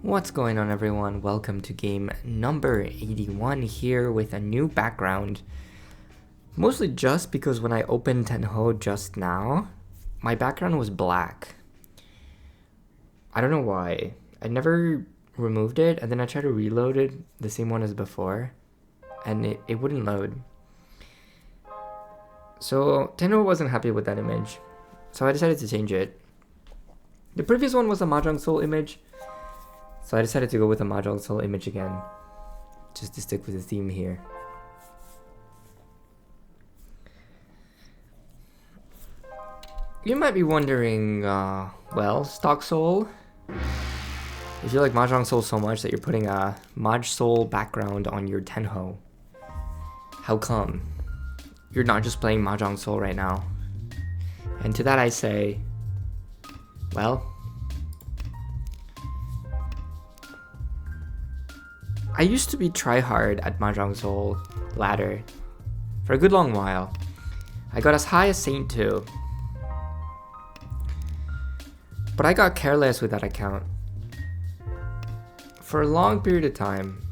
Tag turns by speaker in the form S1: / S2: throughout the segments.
S1: What's going on, everyone? Welcome to game number 81 here with a new background. Mostly just because when I opened Tenhou just now, my background was black. I don't know why. I never removed it, and then I tried to reload it, the same one as before, and it wouldn't load. So Tenhou wasn't happy with that image, so I decided to change it. The previous one was a Mahjong Soul image, so I decided to go with a Mahjong Soul image again, just to stick with the theme here. You might be wondering, well, Stock Soul, if you like Mahjong Soul so much that you're putting a Maj Soul background on your Tenhou, how come? You're not just playing Mahjong Soul right now. And to that I say, well, I used to be tryhard at Mahjong Soul ladder for a good long while. I got as high as Saint 2. But I got careless with that account. For a long period of time,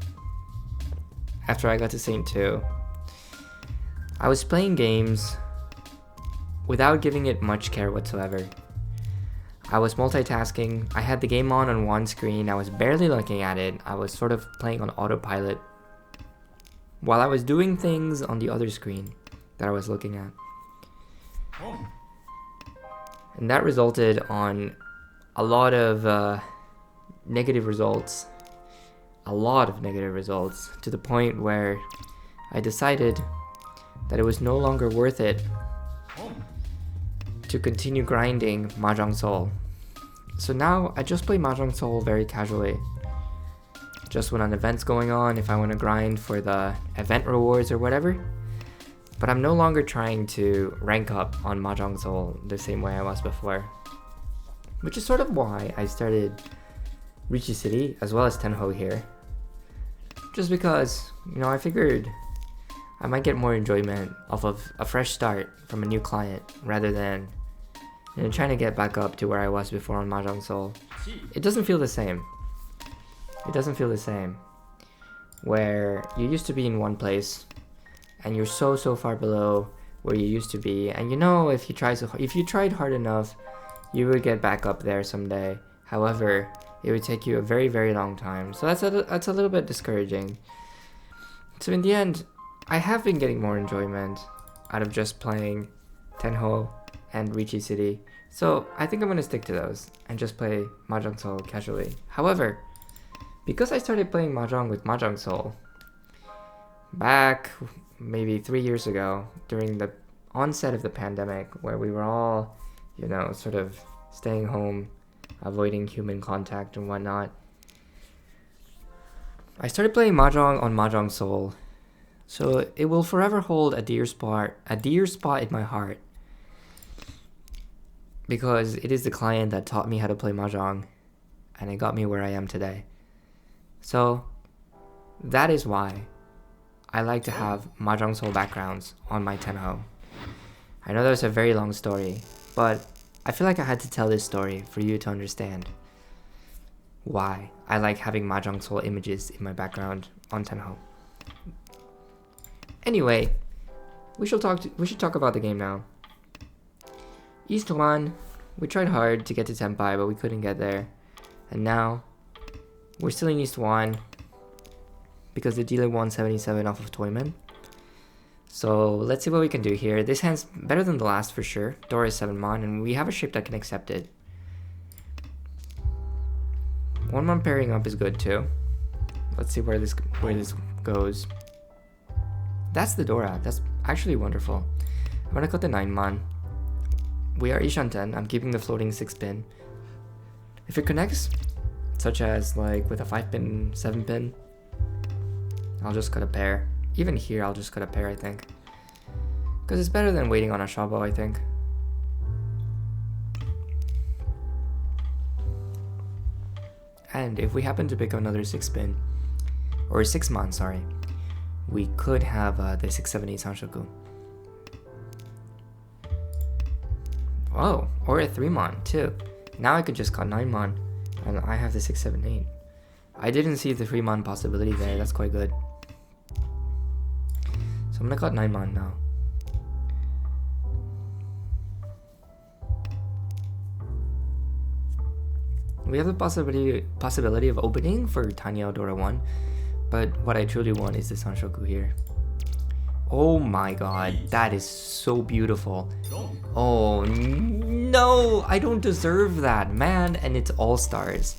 S1: after I got to Saint 2, I was playing games without giving it much care whatsoever. I was multitasking, I had the game on one screen, I was barely looking at it, I was sort of playing on autopilot, while I was doing things on the other screen that I was looking at. And that resulted on a lot of negative results. A lot of negative results, to the point where I decided that it was no longer worth it to continue grinding Mahjong Soul. So now I just play Mahjong Soul very casually. Just when an event's going on, if I want to grind for the event rewards or whatever. But I'm no longer trying to rank up on Mahjong Soul the same way I was before. Which is sort of why I started Richie City as well as Tenhou here. Just because, I figured I might get more enjoyment off of a fresh start from a new client rather than trying to get back up to where I was before on Mahjong Soul. It doesn't feel the same. It doesn't feel the same. Where you used to be in one place and you're so far below where you used to be, and if you tried hard enough, you would get back up there someday. However, it would take you a very long time. So that's a little bit discouraging. So in the end, I have been getting more enjoyment out of just playing Tenhou and Richie City. So I think I'm going to stick to those and just play Mahjong Soul casually. However, because I started playing Mahjong with Mahjong Soul back maybe 3 years ago during the onset of the pandemic, where we were all, sort of staying home, avoiding human contact and whatnot, I started playing Mahjong on Mahjong Soul. So it will forever hold a dear spot in my heart, because it is the client that taught me how to play Mahjong, and it got me where I am today. So that is why I like to have Mahjong Soul backgrounds on my Tenhou. I know that's a very long story, but I feel like I had to tell this story for you to understand why I like having Mahjong Soul images in my background on Tenhou. Anyway, we should talk about the game now. East 1, we tried hard to get to Tenpai, but we couldn't get there. And now, we're still in East 1, because the dealer won 77 off of Toyman. So let's see what we can do here. This hand's better than the last for sure. Door is 7 mon, and we have a shape that can accept it. 1 mon pairing up is good too. Let's see where this goes. That's the Dora. That's actually wonderful. I'm gonna cut the 9 mon. We are Ishanten. I'm keeping the floating 6 pin. If it connects, such as like with a 5 pin, 7 pin, I'll just cut a pair. Even here, I'll just cut a pair, I think. Because it's better than waiting on a shabo, I think. And if we happen to pick another 6 pin, or 6 mon, sorry, we could have the 678 Sanshoku. Oh, or a 3 mon too. Now I could just cut 9 mon, and I have the 678. I didn't see the 3-mon possibility there. That's quite good. So I'm gonna cut 9-mon now. We have the possibility of opening for Tenhou Road 1, but what I truly want is the Sanshoku here. Oh my god, that is so beautiful. Oh no, I don't deserve that, man, and it's all stars.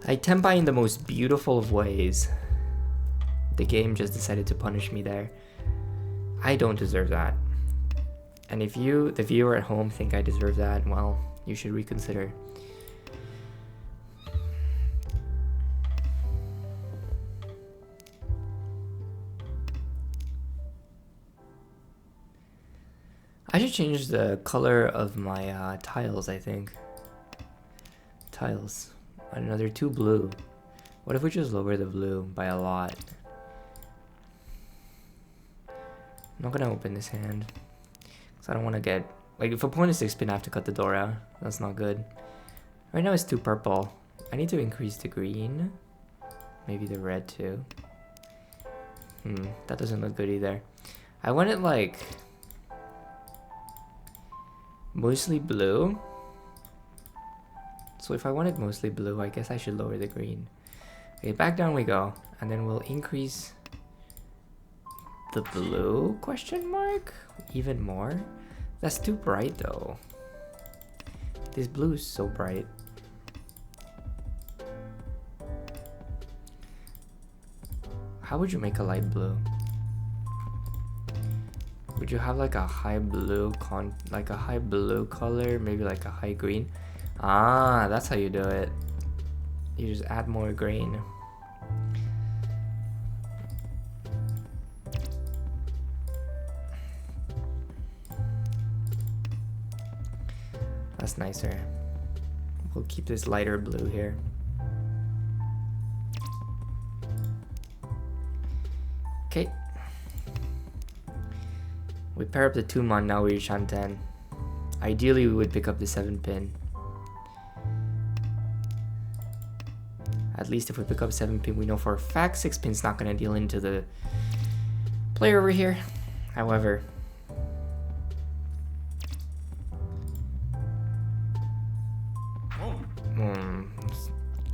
S1: I tenpai in the most beautiful of ways. The game just decided to punish me there. I don't deserve that. And if you, the viewer at home, think I deserve that, well, you should reconsider. I should change the color of my tiles, I think. Tiles. I don't know, they're too blue. What if we just lower the blue by a lot? I'm not gonna open this hand. Because I don't want to get... Like, if opponent is 6-pin, I have to cut the door out. That's not good. Right now it's too purple. I need to increase the green. Maybe the red too. That doesn't look good either. I want it like... mostly blue. So if I want it mostly blue, I guess I should lower the green. Okay, back down we go. And then we'll increase the blue, question mark? Even more? That's too bright though. This blue is so bright. How would you make a light blue? Would you have like a high blue color, maybe like a high green? Ah, that's how you do it. You just add more green. That's nicer. We'll keep this lighter blue here. Okay. We pair up the 2-mon, now we reach on 10. Ideally, we would pick up the 7-pin. At least if we pick up 7-pin, we know for a fact 6-pin's not going to deal into the player over here. However,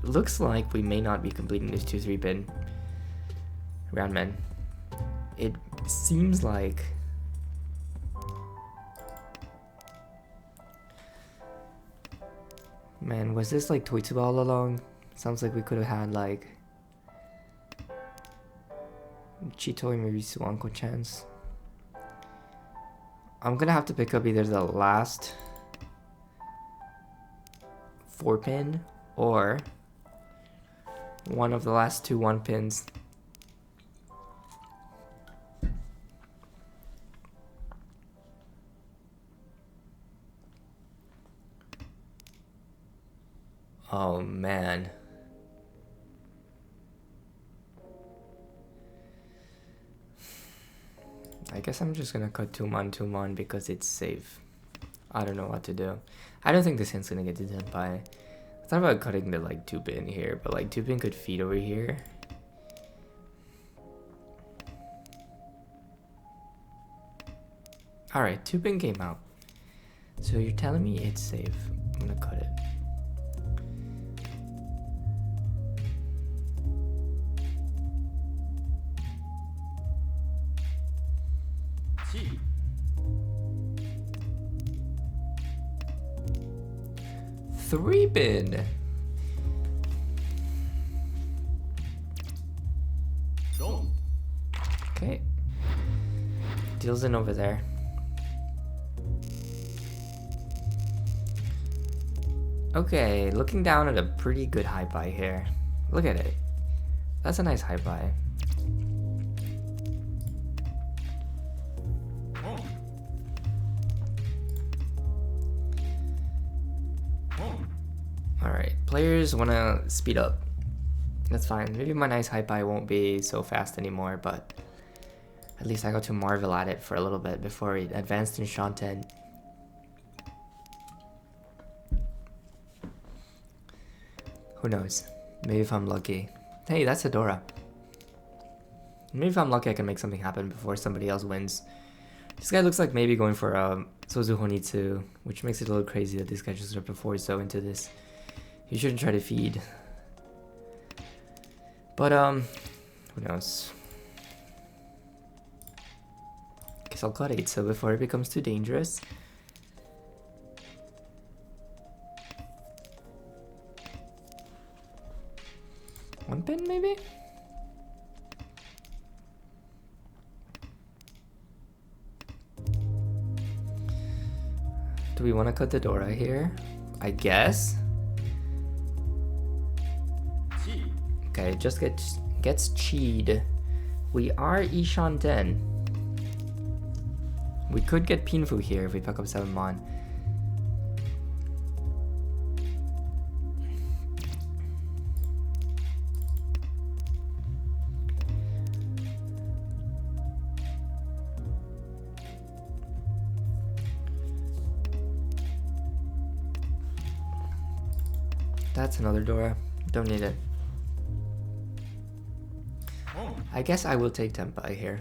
S1: looks like we may not be completing this 2-3-pin roundman. It seems like... Man, was this like Toitsuba all along? Sounds like we could have had like Chitoi, maybe Suanko chance. I'm gonna have to pick up either the last 4-pin or one of the last 2 1-pins. Oh man. I guess I'm just gonna cut 2-mon because it's safe. I don't know what to do. I don't think this hand's gonna get to tenpai. I thought about cutting the like 2-pin here, but like 2-pin could feed over here. Alright, 2-pin came out. So you're telling me it's safe. I'm gonna cut it. Three-pin. Okay. Deals in over there. Okay, looking down at a pretty good high buy here. Look at it. That's a nice high buy. Alright, players want to speed up. That's fine. Maybe my nice high buy won't be so fast anymore, but at least I got to marvel at it for a little bit before it advanced in Shanten. Who knows? Maybe if I'm lucky. Hey, that's Adora. Maybe if I'm lucky I can make something happen before somebody else wins. This guy looks like maybe going for Sozu Honitsu, which makes it a little crazy that this guy just ripped a 4-so into this. He shouldn't try to feed. But who knows? Guess I'll cut 8-so before it becomes too dangerous. One pin maybe? Do we want to cut the Dora here? I guess. Okay, it just gets cheed. We are Ishan 10. We could get Pinfu here if we pick up 7 Mon. That's another Dora. Don't need it. I guess I will take Tenpai here.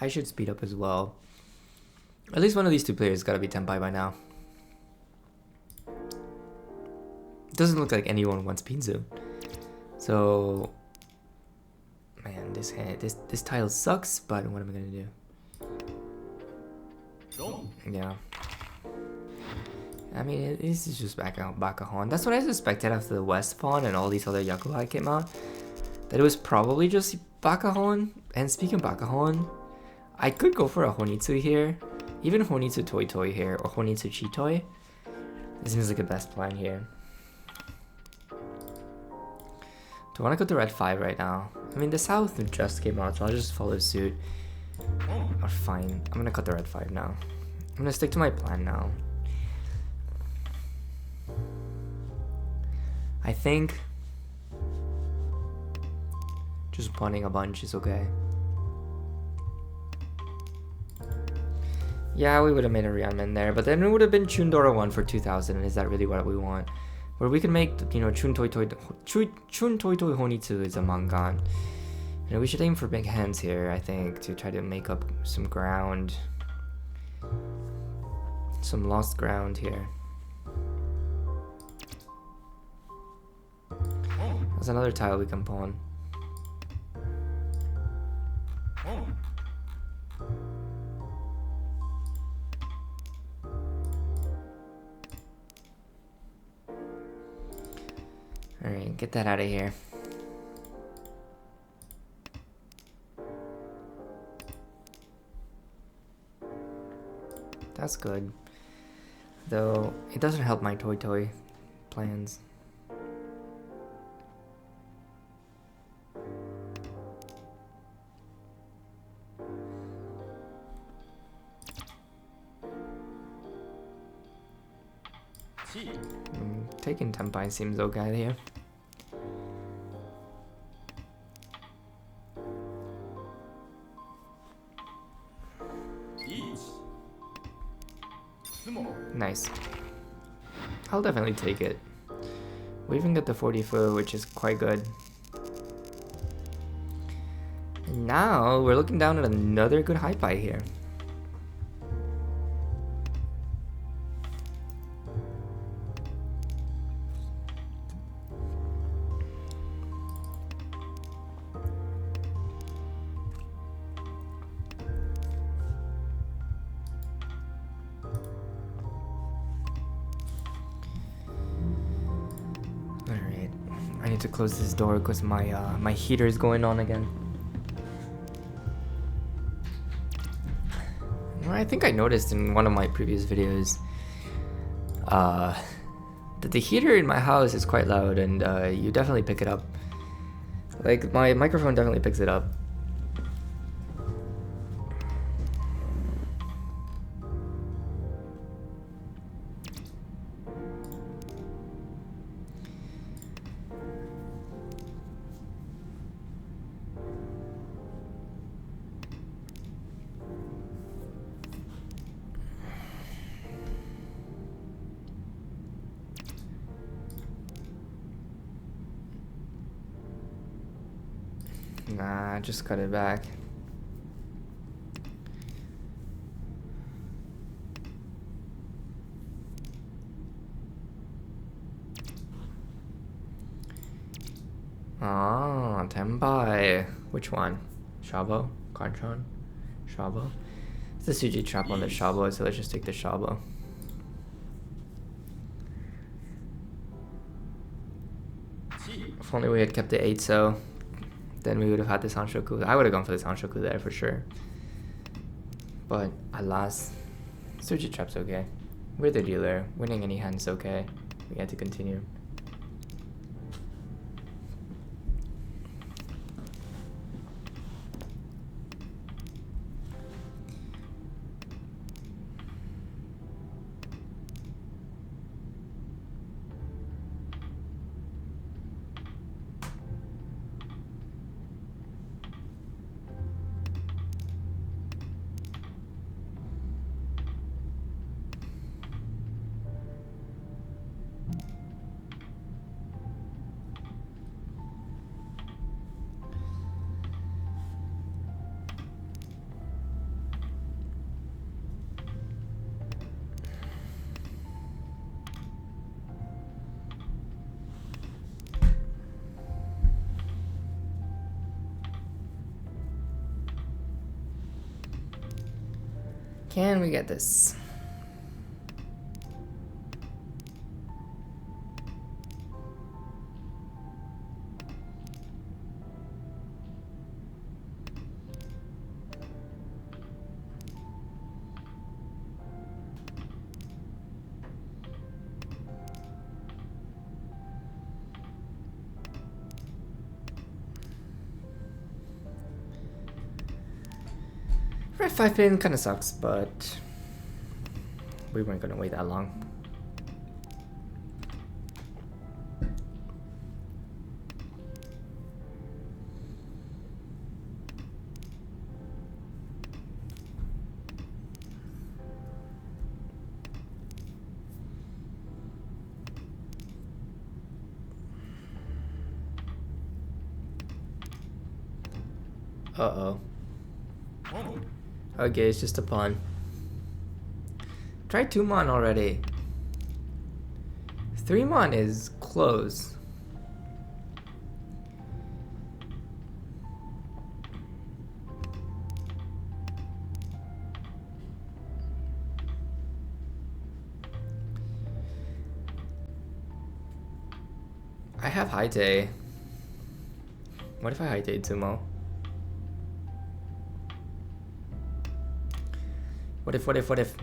S1: I should speed up as well. At least one of these two players gotta be Tenpai by now. It doesn't look like anyone wants Pinzu. So, man, this tile sucks, but what am I gonna do? Yeah. I mean, this is just Bakahon. That's what I suspected after the West Pawn and all these other Yakuhai came out. That it was probably just Bakahon. And speaking of Bakahon, I could go for a Honitsu here. Even Honitsu Toy Toy here, or Honitsu Chitoi. This seems like the best plan here. Do I want to go to red 5 right now? I mean, the South just came out, so I'll just follow suit. Or fine. I'm gonna cut the red 5 now. I'm gonna stick to my plan now. I think just punting a bunch is okay. Yeah, we would have made a Ryanman there, but then it would have been Chundora 1 for 2000, and is that really what we want? Where we can make, you know, Chun Toi Toi Honitsu is a Mangan. You know, we should aim for big hands here, I think, to try to make up some ground. Some lost ground here. That's another tile we can pawn. Alright, get that out of here. That's good. Though, it doesn't help my Toy Toy plans. Taking Tenpai seems okay here. Nice. I'll definitely take it. We even get the 40-foot, which is quite good. And now we're looking down at another good high pie here. To close this door because my heater is going on again. I think I noticed in one of my previous videos that the heater in my house is quite loud, and you definitely pick it up. Like, my microphone definitely picks it up. Nah, just cut it back. Ah, Tenpai. Which one? Shabo? Cartron? Shabo? It's the Suji trap on the Shabo, so let's just take the Shabo. If only we had kept the 8 so then we would have had the Sanshoku. I would have gone for the Sanshoku there for sure. But alas, Suji trap's okay. We're the dealer. Winning any hand's okay. We had to continue. Can we get this? Red 5 pin kinda sucks, but we weren't gonna wait that long. Uh-oh. Okay, it's just a pawn. Try 2 mon already. 3 mon is close. I have Haite. What if I Haite Sumo? What if?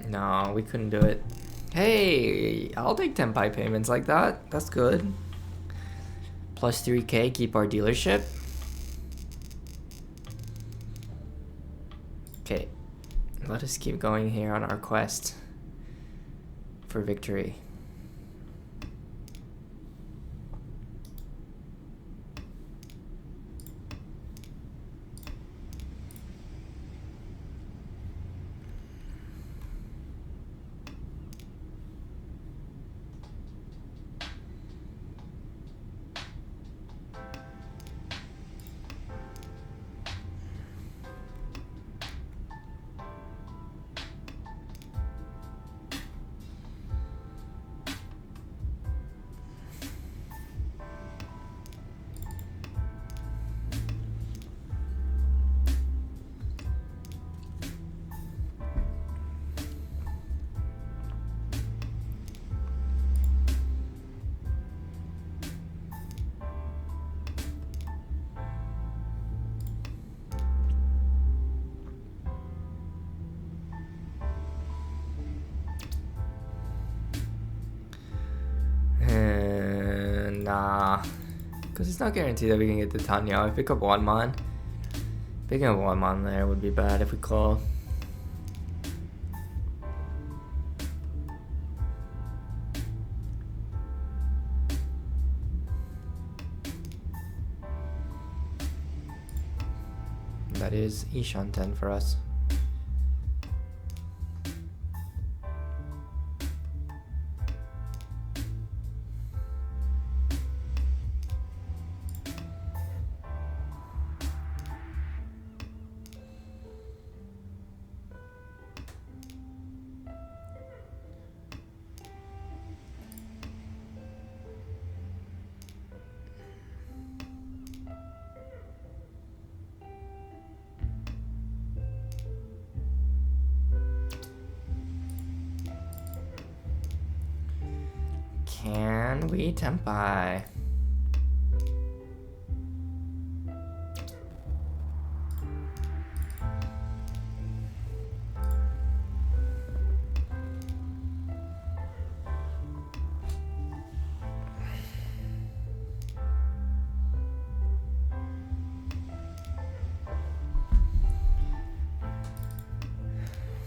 S1: No, we couldn't do it. Hey, I'll take Tenpai payments like that. That's good. Plus 3k, keep our dealership. Okay, let us keep going here on our quest for victory. Nah, because it's not guaranteed that we can get the Tanya. I pick up 1 mon. Picking up 1 mon there would be bad if we call. That is Ishan 10 for us. Can we tempai?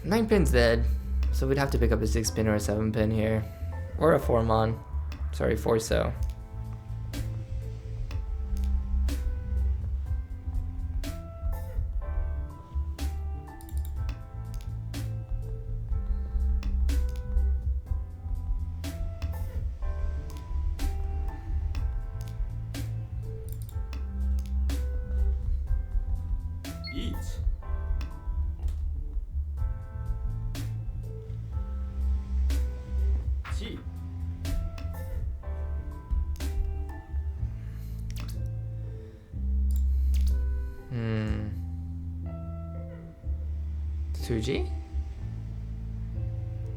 S1: Nine pin's dead, so we'd have to pick up a 6 pin or a 7 pin here, or a 4 mon. Sorry, 4 so. Tsuji?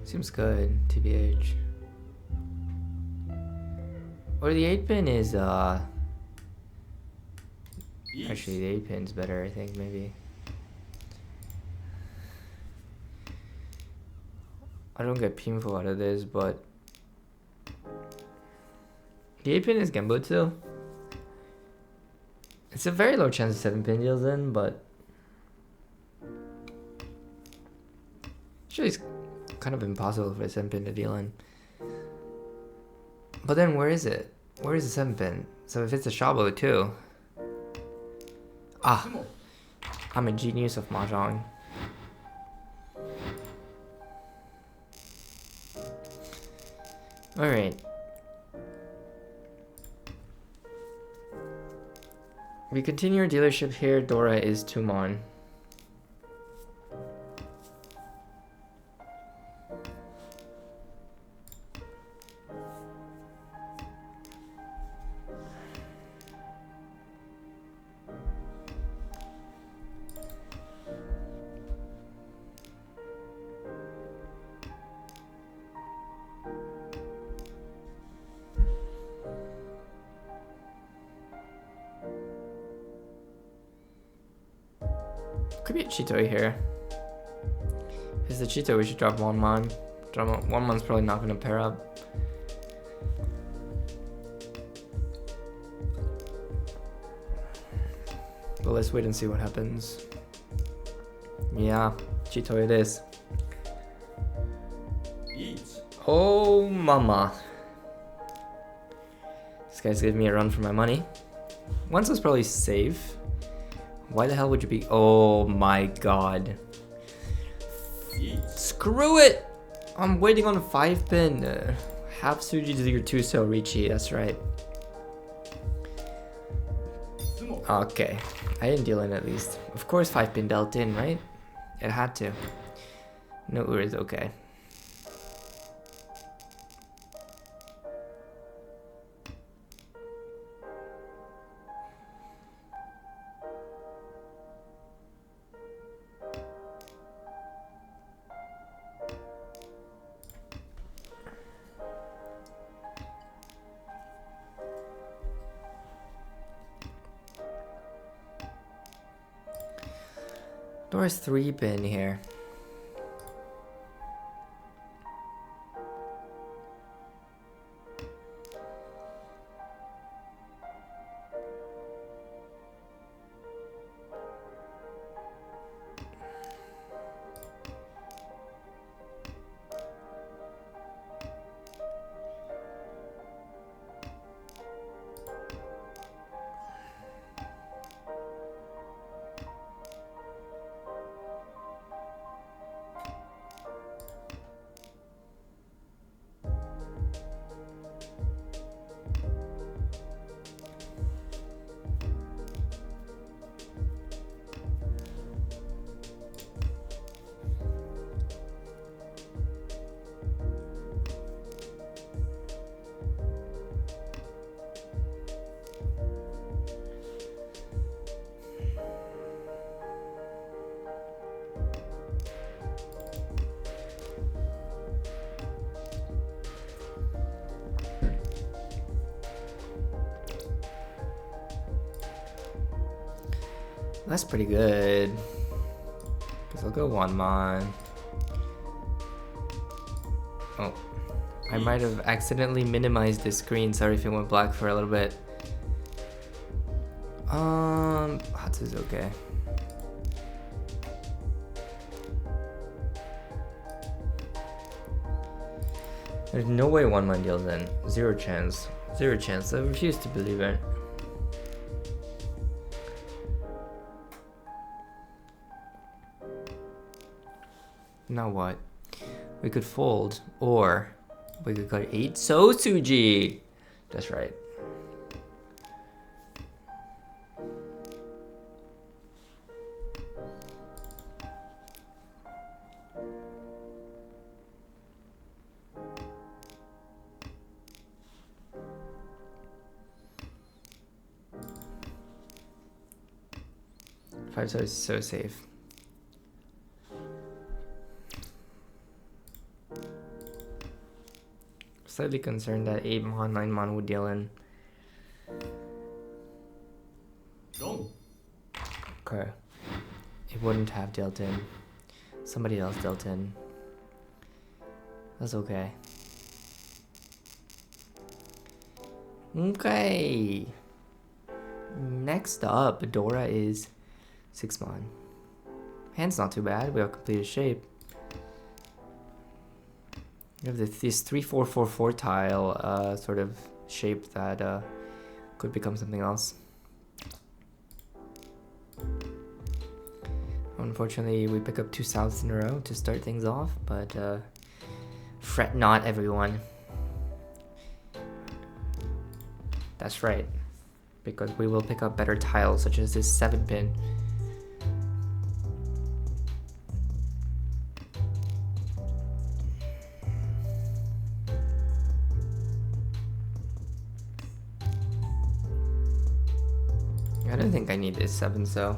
S1: Seems good, TBH. Or the 8 pin is actually the 8 pin's better, I think, maybe. I don't get painful out of this, but the 8 pin is Genbutsu. It's a very low chance of 7 pin deals in, but actually it's kind of impossible for a 7 pin to deal in. But then where is it? Where is the 7 pin? So if it's a Shabo too. Ah, I'm a genius of Mahjong. Alright. We continue our dealership here. Dora is 2 mon. Could be a Chitoi here. If it's the Chito, we should drop 1 mon. 1 mon's probably not gonna pair up. But let's wait and see what happens. Yeah, Chitoi it is. Oh mama. This guy's giving me a run for my money. Once was probably safe. Why the hell would you be? Oh my god. Screw it! I'm waiting on a 5 pin. Half Suji to your 2 so Richie, that's right. Okay, I didn't deal in at least. Of course 5 pin dealt in, right? It had to. No worries, okay. Dora's 3 pin here. That's pretty good. Guess I'll go 1 mon. Oh. I might have accidentally minimized the screen. Sorry if it went black for a little bit. Hatsu's okay. There's no way 1 mon deals in. Zero chance. Zero chance. I refuse to believe it. Now what? We could fold, or we could cut 8 Sosuji. That's right. Five stars is so safe. Slightly concerned that 8 mon, 9 mon would deal in. Okay. It wouldn't have dealt in. Somebody else dealt in. That's okay. Okay. Next up, Dora is 6 mon. Hand's not too bad. We have completed shape. We have this 3-4-4-4 tile sort of shape that could become something else. Unfortunately, we pick up 2 souths in a row to start things off, but fret not, everyone. That's right, because we will pick up better tiles such as this 7-pin. I don't think I need this 7, so.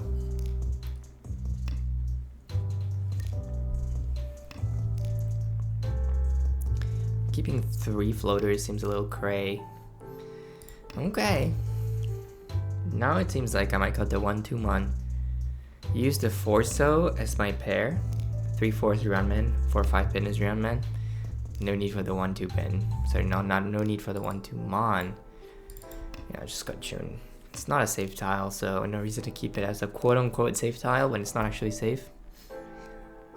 S1: Keeping 3 floaters seems a little cray. Okay. Now it seems like I might cut the 1-2 mon. Use the 4-so as my pair. 3-4 is round man, 4-5 pin is round man. No need for the 1-2 pin. Sorry, no need for the 1-2 mon. Yeah, I just got tuned. It's not a safe tile, so no reason to keep it as a quote-unquote safe tile when it's not actually safe.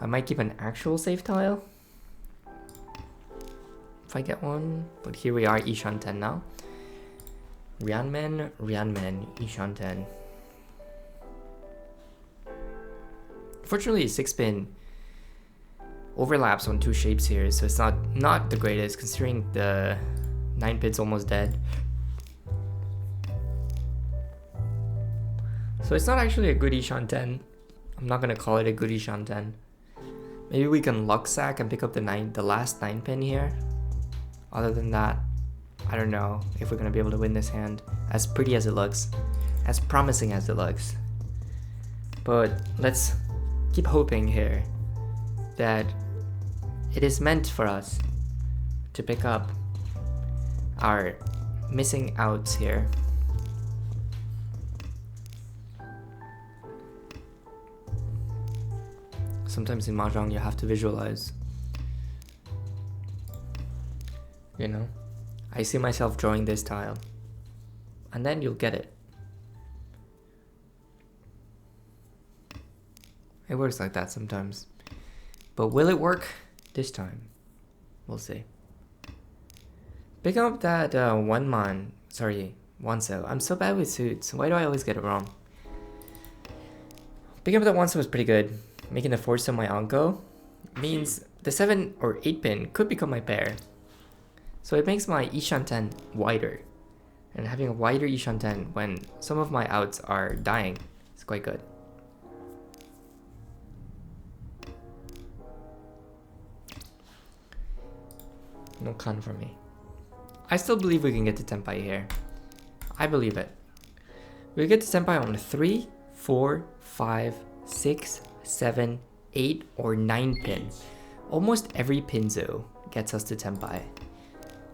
S1: I might keep an actual safe tile if I get one, but here we are, Ishan 10 now. Ryanmen, Ishan 10. Fortunately, 6-pin overlaps on 2 shapes here, so it's not the greatest considering the 9-pin's almost dead. So it's not actually a good Ishan 10. I'm not gonna call it a good Ishan 10. Maybe we can luck sack and pick up the last 9-pin here. Other than that, I don't know if we're gonna be able to win this hand. As pretty as it looks, as promising as it looks. But let's keep hoping here that it is meant for us to pick up our missing outs here. Sometimes in Mahjong you have to visualize. You know? I see myself drawing this tile. And then you'll get it. It works like that sometimes. But will it work this time? We'll see. Pick up that 1 mon. Sorry, 1-so. I'm so bad with suits. Why do I always get it wrong? Picking up that 1-so was pretty good. Making the 4-so my Anko means the 7 or 8 pin could become my pair. So it makes my Ishan 10 wider. And having a wider Ishan 10 when some of my outs are dying is quite good. No con for me. I still believe we can get to Tenpai here. I believe it. We get to Tenpai on 3, 4, 5, 6, 7, 8, or 9 pin. Almost every pinzo gets us to Tenpai.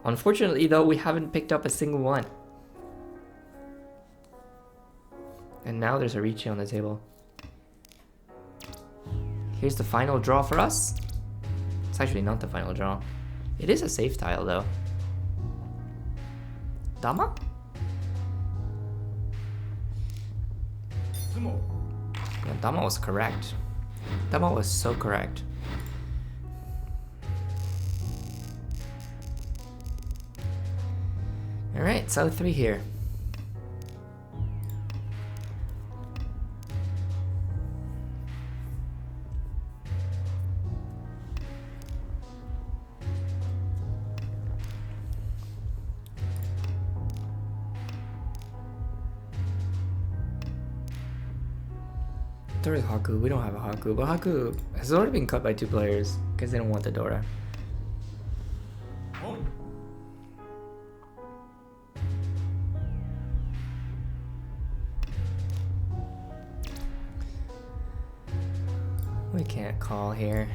S1: Unfortunately though, we haven't picked up a single one. And now there's a Ricci on the table. Here's the final draw for us. It's actually not the final draw. It is a safe tile though. Dama? Yeah, Dama was correct. Dama was so correct. Alright, so 3 here. Dora's Haku. We don't have a Haku, but Haku has already been cut by 2 players because they don't want the Dora.
S2: Oh.
S1: We can't call here.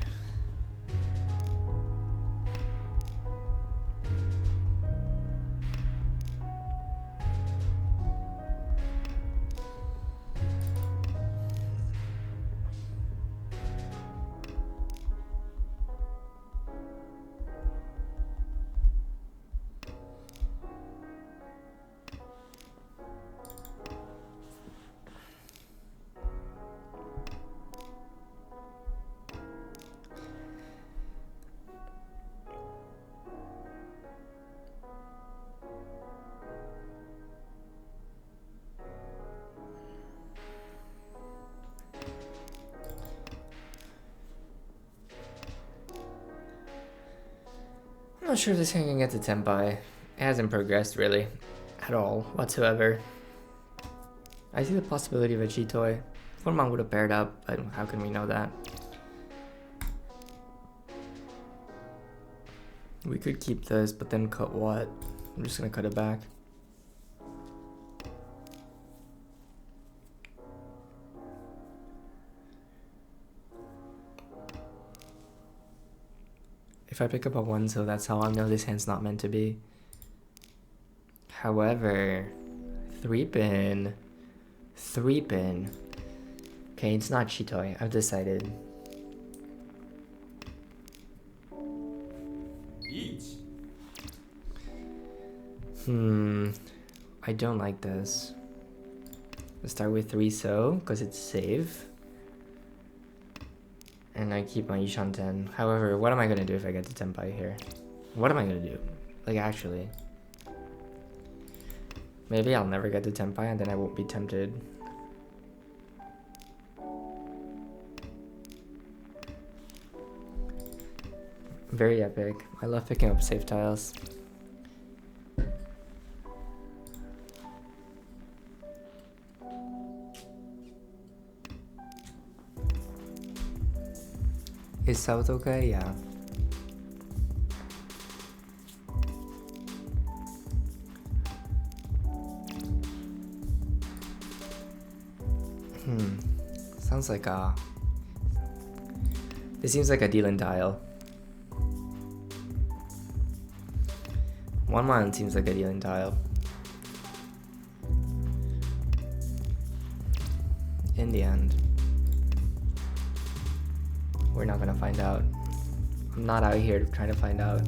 S1: I'm not sure if this hand can get to Tenpai. It hasn't progressed really, at all, whatsoever. I see the possibility of a Chitoi. Forman would have paired up, but how can we know that? We could keep this, but then cut what? I'm just gonna cut it back. If I pick up a 1, so that's how I know this hand's not meant to be. However, 3-pin. 3-pin. Okay, it's not Chitoi. I've decided. I don't like this. Let's start with 3 so, because it's safe. And I keep my Ishan 10. However, what am I gonna do if I get to Tenpai here? What am I gonna do? Like, actually. Maybe I'll never get to Tenpai and then I won't be tempted. Very epic. I love picking up safe tiles. Is South okay? Yeah. Sounds like a... This seems like a Dylan tile. 1-1 seems like a Dylan tile. In the end. We're not gonna find out. I'm not out here trying to find out.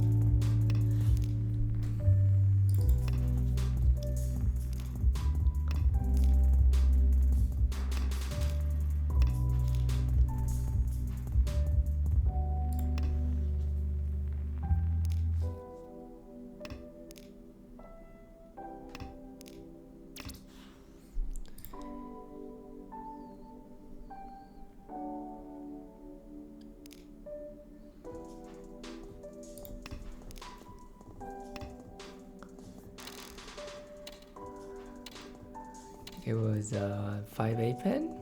S1: It was a 5-8 pin.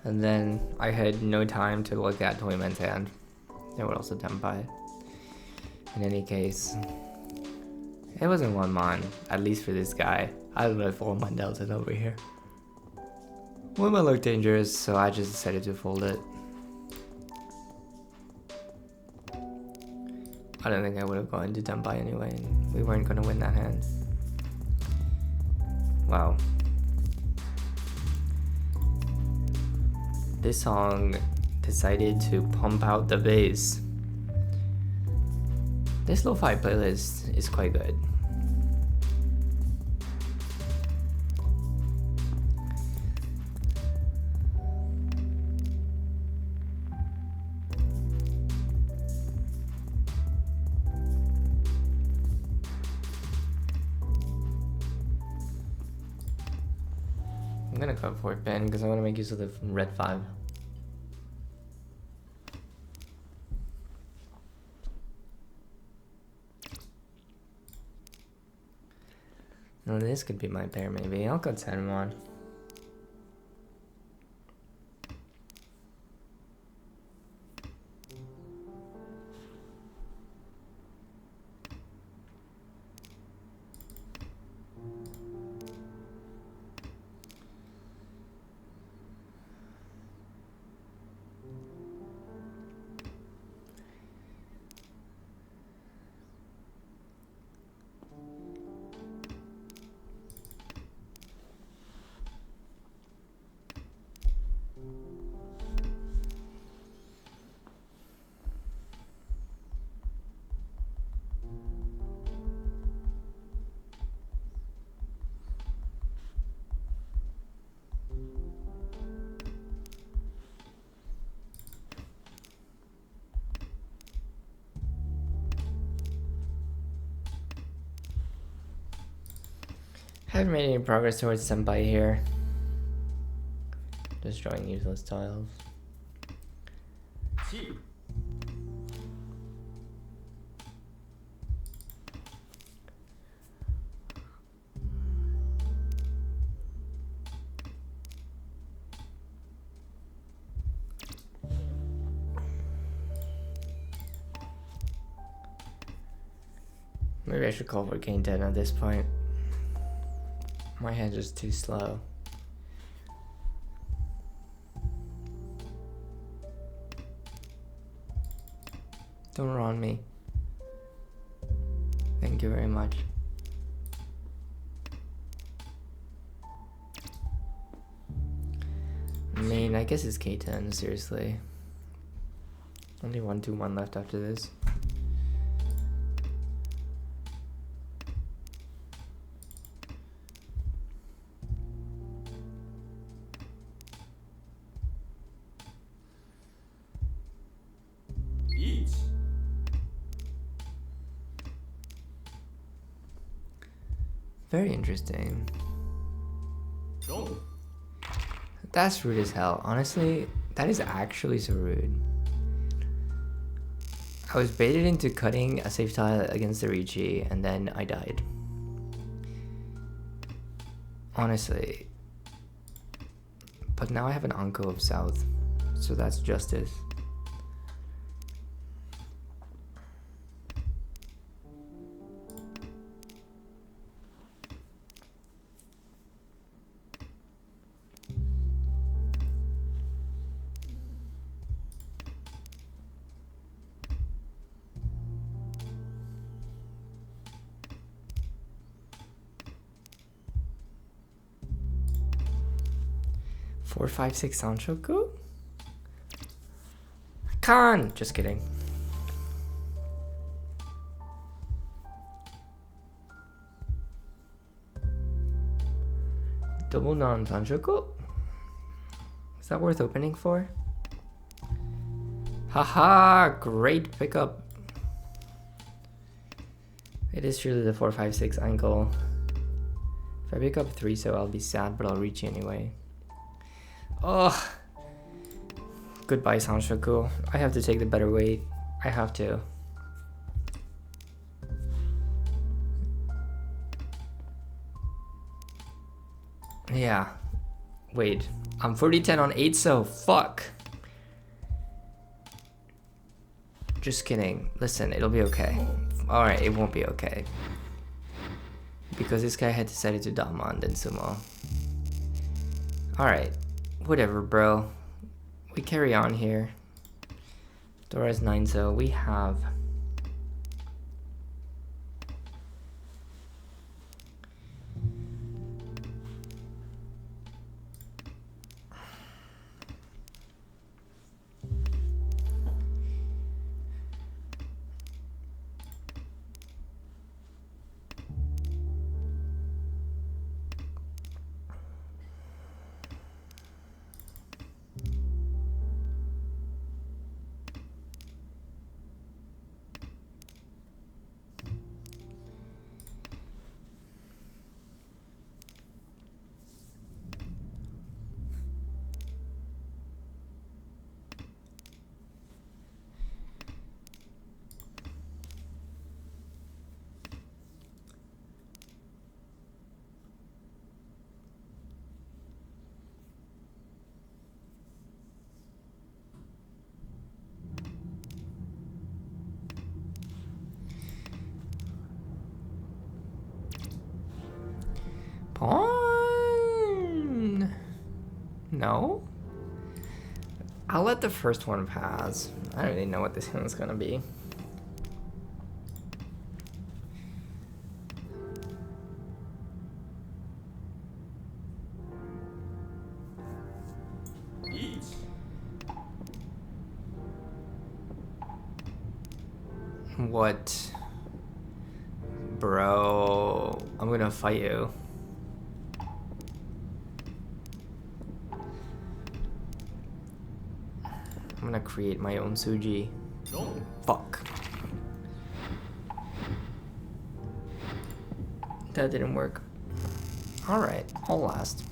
S1: And then I had no time to look at Toyman's hand. They were also Tenpai. In any case, it wasn't 1-mon, at least for this guy. I would have 4-mon Delta over here. 1-mon looked dangerous, so I just decided to fold it. I don't think I would have gone into Tenpai anyway, and we weren't gonna win that hand. Wow. This song decided to pump out the bass. This lo-fi playlist is quite good. I'm gonna cut 4th pin because I want to make use of the red 5. No, this could be my pair maybe. I'll cut Tenhou. Haven't made any progress towards Senpai here. Just drawing useless tiles. Maybe I should call for King 10 at this point. My hand's just too slow. Don't run me. Thank you very much. I mean, I guess it's K10, seriously. Only 1-2-1 left after this. Very interesting. That's rude as hell. Honestly, that is actually so rude. I was baited into cutting a safe tile against the Ricci, and then I died. Honestly. But now I have an Anko of South, so that's justice. Four, 5, 6 Sanshoku? Con! Just kidding. Double non Sanshoku? Is that worth opening for? Haha! Great pickup. It is truly the 4, 5, 6 ankle. If I pick up 3, so I'll be sad, but I'll reach you anyway. Oh, goodbye Sanshoku. I have to take the better weight. I have to. Yeah. Wait. I'm 40-10 on 8, so fuck. Just kidding. Listen, it'll be okay. Alright, it won't be okay. Because this guy had decided to Daman then Sumo. Alright. Whatever, bro. We carry on here. Dora's 9, so we have No? I'll let the first one pass. I don't really know what this one's gonna be. What? Bro, I'm gonna fight you. I'm gonna create my own Suji. Fuck. That didn't work. Alright, I'll last.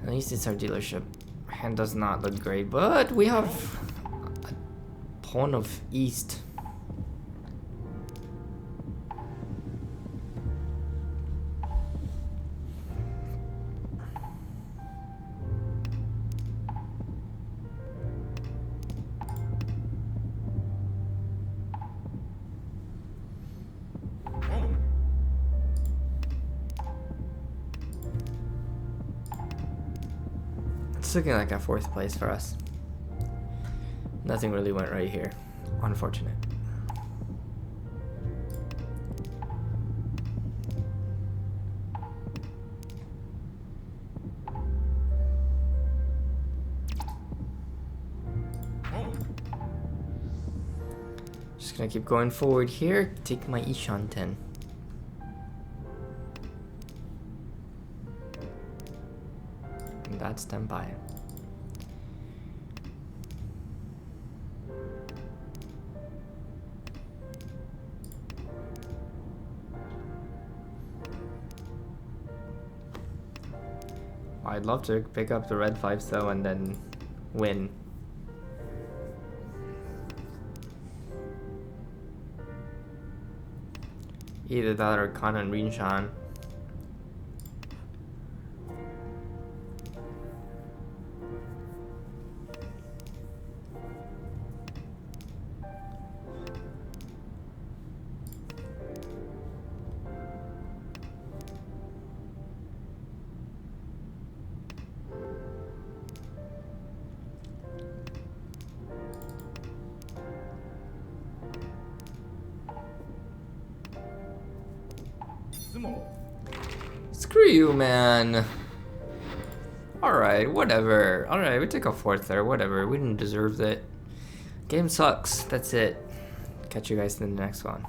S1: At least it's our dealership. Hand does not look great, but we have a pawn of East. It's looking like a 4th place for us. Nothing really went right here. Unfortunate. Just gonna keep going forward here. Take my Ishanten. And that's Tenpai. I'd love to pick up the red 5s though and then win. Either that or Khan and Rinshan. Screw you, man. Alright, whatever. Alright, we took a 4th there, whatever. We didn't deserve it. Game sucks. That's it. Catch you guys in the next one.